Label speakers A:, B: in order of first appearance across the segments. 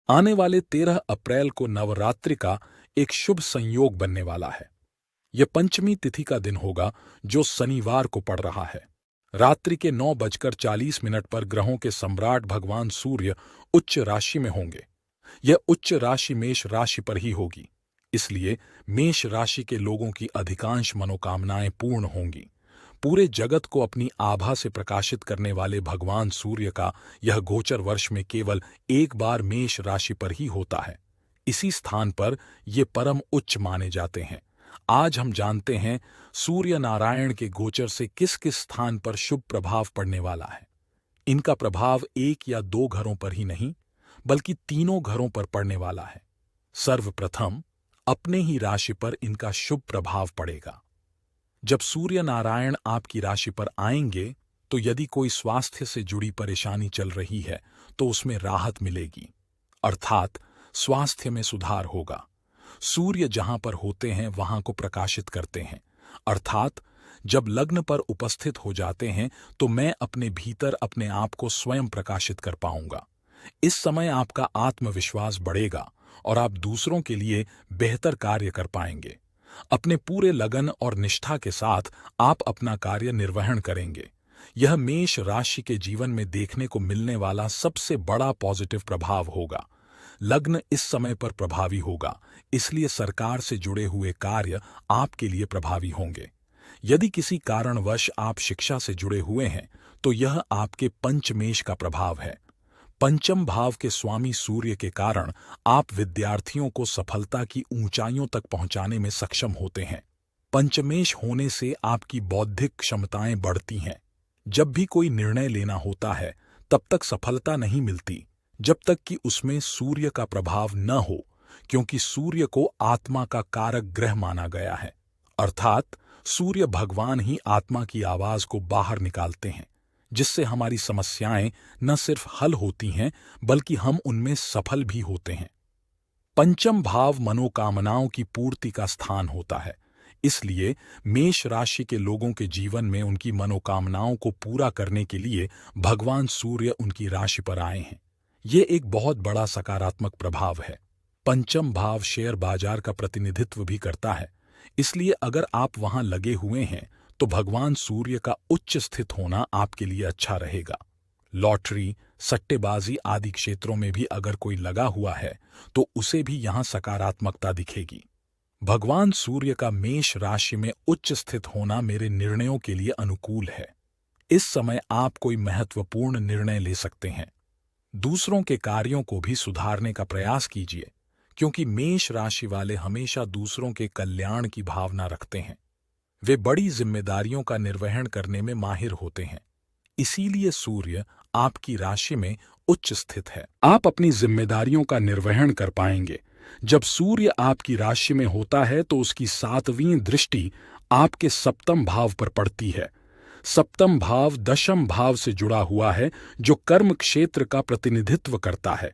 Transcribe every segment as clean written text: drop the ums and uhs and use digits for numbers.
A: आने वाले 13 अप्रैल को नवरात्रि का एक शुभ संयोग बनने वाला है। यह पंचमी तिथि का दिन होगा जो शनिवार को पड़ रहा है। रात्रि के 9:40 पर ग्रहों के सम्राट भगवान सूर्य उच्च राशि में होंगे। यह उच्च राशि मेष राशि पर ही होगी, इसलिए मेष राशि के लोगों की अधिकांश मनोकामनाएं पूर्ण होंगी। पूरे जगत को अपनी आभा से प्रकाशित करने वाले भगवान सूर्य का यह गोचर वर्ष में केवल एक बार मेष राशि पर ही होता है। इसी स्थान पर ये परम उच्च माने जाते हैं। आज हम जानते हैं सूर्य नारायण के गोचर से किस किस स्थान पर शुभ प्रभाव पड़ने वाला है। इनका प्रभाव एक या दो घरों पर ही नहीं बल्कि तीनों घरों पर पड़ने वाला है। सर्वप्रथम अपने ही राशि पर इनका शुभ प्रभाव पड़ेगा। जब सूर्य नारायण आपकी राशि पर आएंगे तो यदि कोई स्वास्थ्य से जुड़ी परेशानी चल रही है तो उसमें राहत मिलेगी, अर्थात स्वास्थ्य में सुधार होगा। सूर्य जहां पर होते हैं वहां को प्रकाशित करते हैं, अर्थात जब लग्न पर उपस्थित हो जाते हैं तो मैं अपने भीतर अपने आप को स्वयं प्रकाशित कर पाऊंगा। इस समय आपका आत्मविश्वास बढ़ेगा और आप दूसरों के लिए बेहतर कार्य कर पाएंगे। अपने पूरे लगन और निष्ठा के साथ आप अपना कार्य निर्वहन करेंगे। यह मेष राशि के जीवन में देखने को मिलने वाला सबसे बड़ा पॉजिटिव प्रभाव होगा। लग्न इस समय पर प्रभावी होगा, इसलिए सरकार से जुड़े हुए कार्य आपके लिए प्रभावी होंगे। यदि किसी कारणवश आप शिक्षा से जुड़े हुए हैं तो यह आपके पंचमेश का प्रभाव है। पंचम भाव के स्वामी सूर्य के कारण आप विद्यार्थियों को सफलता की ऊंचाइयों तक पहुंचाने में सक्षम होते हैं। पंचमेश होने से आपकी बौद्धिक क्षमताएं बढ़ती हैं। जब भी कोई निर्णय लेना होता है तब तक सफलता नहीं मिलती जब तक कि उसमें सूर्य का प्रभाव न हो, क्योंकि सूर्य को आत्मा का कारक ग्रह माना गया है, अर्थात सूर्य भगवान ही आत्मा की आवाज को बाहर निकालते हैं, जिससे हमारी समस्याएं न सिर्फ हल होती हैं बल्कि हम उनमें सफल भी होते हैं। पंचम भाव मनोकामनाओं की पूर्ति का स्थान होता है, इसलिए मेष राशि के लोगों के जीवन में उनकी मनोकामनाओं को पूरा करने के लिए भगवान सूर्य उनकी राशि पर आए हैं। ये एक बहुत बड़ा सकारात्मक प्रभाव है। पंचम भाव शेयर बाजार का प्रतिनिधित्व भी करता है, इसलिए अगर आप वहां लगे हुए हैं तो भगवान सूर्य का उच्च स्थित होना आपके लिए अच्छा रहेगा। लॉटरी, सट्टेबाजी आदि क्षेत्रों में भी अगर कोई लगा हुआ है तो उसे भी यहां सकारात्मकता दिखेगी। भगवान सूर्य का मेष राशि में उच्च स्थित होना मेरे निर्णयों के लिए अनुकूल है। इस समय आप कोई महत्वपूर्ण निर्णय ले सकते हैं। दूसरों के कार्यों को भी सुधारने का प्रयास कीजिए, क्योंकि मेष राशि वाले हमेशा दूसरों के कल्याण की भावना रखते हैं। वे बड़ी जिम्मेदारियों का निर्वहन करने में माहिर होते हैं, इसीलिए सूर्य आपकी राशि में उच्च स्थित है। आप अपनी जिम्मेदारियों का निर्वहन कर पाएंगे। जब सूर्य आपकी राशि में होता है तो उसकी 7वीं दृष्टि आपके सप्तम भाव पर पड़ती है। सप्तम भाव दशम भाव से जुड़ा हुआ है, जो कर्म क्षेत्र का प्रतिनिधित्व करता है।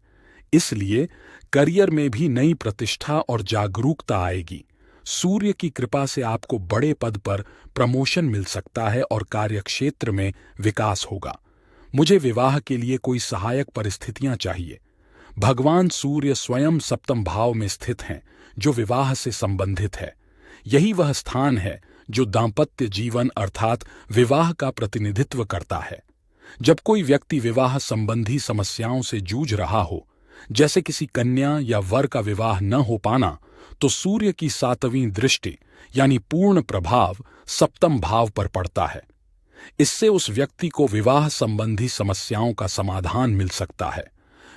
A: इसलिए करियर में भी नई प्रतिष्ठा और जागरूकता आएगी। सूर्य की कृपा से आपको बड़े पद पर प्रमोशन मिल सकता है और कार्यक्षेत्र में विकास होगा। मुझे विवाह के लिए कोई सहायक परिस्थितियां चाहिए। भगवान सूर्य स्वयं सप्तम भाव में स्थित हैं, जो विवाह से संबंधित है। यही वह स्थान है जो दाम्पत्य जीवन अर्थात विवाह का प्रतिनिधित्व करता है। जब कोई व्यक्ति विवाह संबंधी समस्याओं से जूझ रहा हो, जैसे किसी कन्या या वर का विवाह न हो पाना, तो सूर्य की 7वीं दृष्टि यानी पूर्ण प्रभाव सप्तम भाव पर पड़ता है। इससे उस व्यक्ति को विवाह संबंधी समस्याओं का समाधान मिल सकता है।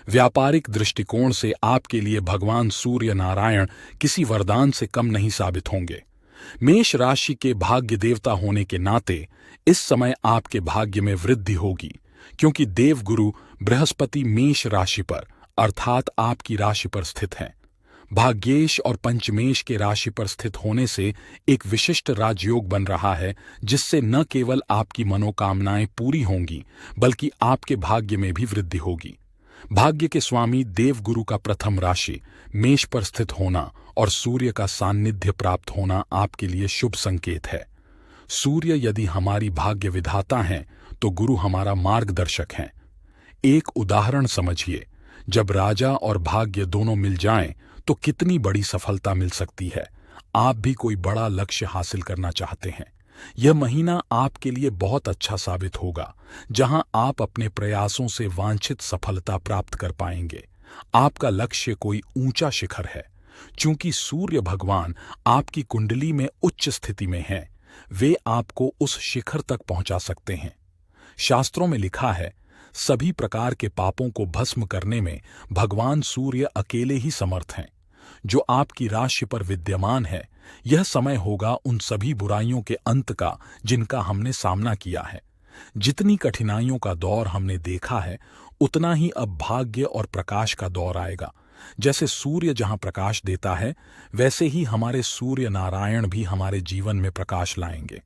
A: व्यापारिक दृष्टिकोण से आपके लिए भगवान सूर्य नारायण किसी वरदान से कम नहीं साबित होंगे। मेष राशि के भाग्य देवता होने के नाते इस समय आपके भाग्य में वृद्धि होगी, क्योंकि देवगुरु बृहस्पति मेष राशि पर अर्थात आपकी राशि पर स्थित हैं। भाग्येश और पंचमेश के राशि पर स्थित होने से एक विशिष्ट राजयोग बन रहा है, जिससे न केवल आपकी मनोकामनाएं पूरी होंगी बल्कि आपके भाग्य में भी वृद्धि होगी। भाग्य के स्वामी देवगुरु का प्रथम राशि मेष पर स्थित होना और सूर्य का सान्निध्य प्राप्त होना आपके लिए शुभ संकेत है। सूर्य यदि हमारी भाग्य विधाता हैं तो गुरु हमारा मार्गदर्शक हैं। एक उदाहरण समझिए, जब राजा और भाग्य दोनों मिल जाएं, तो कितनी बड़ी सफलता मिल सकती है। आप भी कोई बड़ा लक्ष्य हासिल करना चाहते हैं, यह महीना आपके लिए बहुत अच्छा साबित होगा, जहां आप अपने प्रयासों से वांछित सफलता प्राप्त कर पाएंगे। आपका लक्ष्य कोई ऊंचा शिखर है। चूंकि सूर्य भगवान आपकी कुंडली में उच्च स्थिति में हैं, वे आपको उस शिखर तक पहुंचा सकते हैं। शास्त्रों में लिखा है, सभी प्रकार के पापों को भस्म करने में भगवान सूर्य अकेले ही समर्थ हैं। जो आपकी राशि पर विद्यमान है, यह समय होगा उन सभी बुराइयों के अंत का जिनका हमने सामना किया है। जितनी कठिनाइयों का दौर हमने देखा है, उतना ही अब भाग्य और प्रकाश का दौर आएगा। जैसे सूर्य जहां प्रकाश देता है, वैसे ही हमारे सूर्य नारायण भी हमारे जीवन में प्रकाश लाएंगे।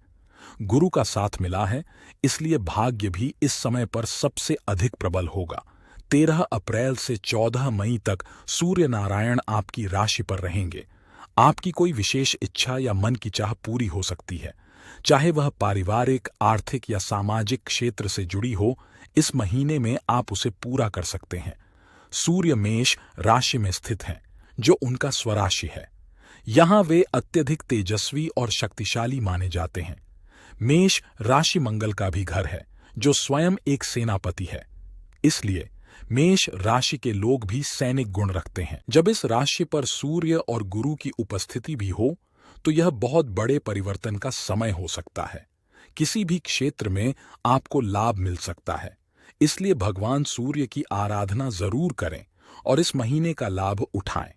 A: गुरु का साथ मिला है, इसलिए भाग्य भी इस समय पर सबसे अधिक प्रबल होगा। 13 अप्रैल से 14 मई तक सूर्य नारायण आपकी राशि पर रहेंगे। आपकी कोई विशेष इच्छा या मन की चाह पूरी हो सकती है, चाहे वह पारिवारिक, आर्थिक या सामाजिक क्षेत्र से जुड़ी हो। इस महीने में आप उसे पूरा कर सकते हैं। सूर्य मेष राशि में स्थित हैं, जो उनका स्वराशि है। यहां वे अत्यधिक तेजस्वी और शक्तिशाली माने जाते हैं। मेष राशि मंगल का भी घर है, जो स्वयं एक सेनापति है। इसलिए मेष राशि के लोग भी सैनिक गुण रखते हैं। जब इस राशि पर सूर्य और गुरु की उपस्थिति भी हो, तो यह बहुत बड़े परिवर्तन का समय हो सकता है। किसी भी क्षेत्र में आपको लाभ मिल सकता है। इसलिए भगवान सूर्य की आराधना जरूर करें और इस महीने का लाभ उठाएं।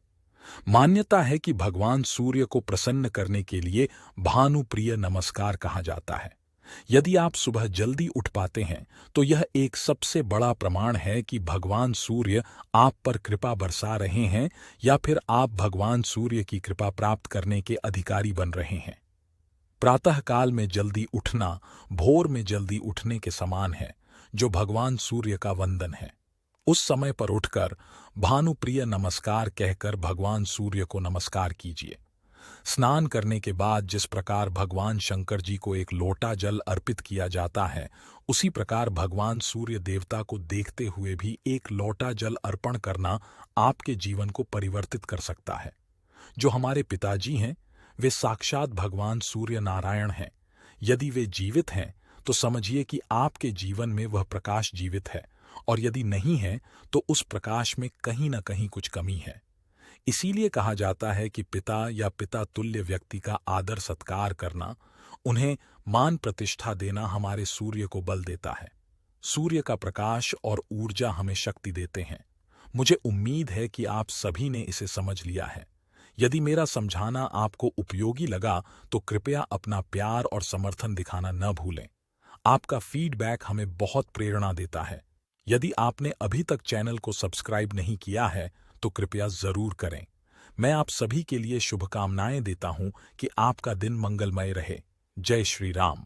A: मान्यता है कि भगवान सूर्य को प्रसन्न करने के लिए भानुप्रिय नमस्कार कहा जाता है। यदि आप सुबह जल्दी उठ पाते हैं, तो यह एक सबसे बड़ा प्रमाण है कि भगवान सूर्य आप पर कृपा बरसा रहे हैं, या फिर आप भगवान सूर्य की कृपा प्राप्त करने के अधिकारी बन रहे हैं। प्रातःकाल में जल्दी उठना भोर में जल्दी उठने के समान है, जो भगवान सूर्य का वंदन है। उस समय पर उठकर भानुप्रिय नमस्कार कहकर भगवान सूर्य को नमस्कार कीजिए। स्नान करने के बाद जिस प्रकार भगवान शंकर जी को एक लोटा जल अर्पित किया जाता है, उसी प्रकार भगवान सूर्य देवता को देखते हुए भी एक लोटा जल अर्पण करना आपके जीवन को परिवर्तित कर सकता है। जो हमारे पिताजी हैं, वे साक्षात भगवान सूर्य नारायण हैं। यदि वे जीवित हैं, तो समझिए कि आपके जीवन में वह प्रकाश जीवित है, और यदि नहीं है, तो उस प्रकाश में कहीं न कहीं कुछ कमी है। इसीलिए कहा जाता है कि पिता या पिता तुल्य व्यक्ति का आदर सत्कार करना, उन्हें मान प्रतिष्ठा देना हमारे सूर्य को बल देता है। सूर्य का प्रकाश और ऊर्जा हमें शक्ति देते हैं। मुझे उम्मीद है कि आप सभी ने इसे समझ लिया है। यदि मेरा समझाना आपको उपयोगी लगा, तो कृपया अपना प्यार और समर्थन दिखाना न भूलें। आपका फीडबैक हमें बहुत प्रेरणा देता है। यदि आपने अभी तक चैनल को सब्सक्राइब नहीं किया है, तो कृपया जरूर करें। मैं आप सभी के लिए शुभकामनाएं देता हूं कि आपका दिन मंगलमय रहे। जय श्री राम।